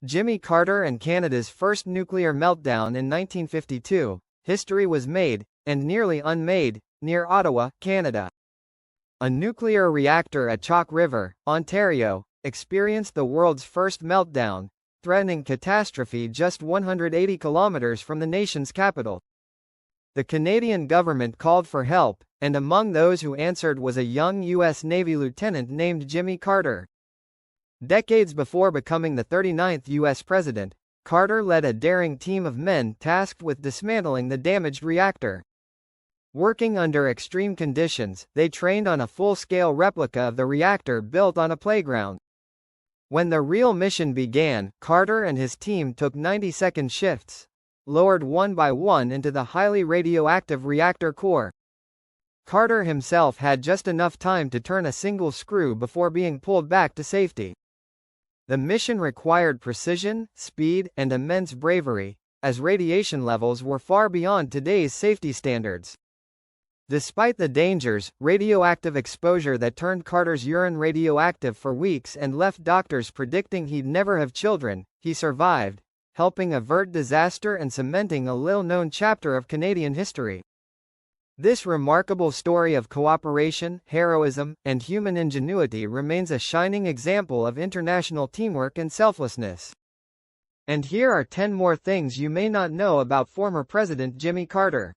Jimmy Carter and Canada's first nuclear meltdown in 1952, history was made, and nearly unmade, near Ottawa, Canada. A nuclear reactor at Chalk River, Ontario, experienced the world's first meltdown, threatening catastrophe just 180 kilometers from the nation's capital. The Canadian government called for help, and among those who answered was a young U.S. Navy lieutenant named Jimmy Carter. Decades before becoming the 39th U.S. president, Carter led a daring team of men tasked with dismantling the damaged reactor. Working under extreme conditions, they trained on a full-scale replica of the reactor built on a playground. When the real mission began, Carter and his team took 90-second shifts, lowered one by one into the highly radioactive reactor core. Carter himself had just enough time to turn a single screw before being pulled back to safety. The mission required precision, speed, and immense bravery, as radiation levels were far beyond today's safety standards. Despite the dangers, radioactive exposure that turned Carter's urine radioactive for weeks and left doctors predicting he'd never have children, he survived, helping avert disaster and cementing a little-known chapter of Canadian history. This remarkable story of cooperation, heroism, and human ingenuity remains a shining example of international teamwork and selflessness. And here are 10 more things you may not know about former President Jimmy Carter.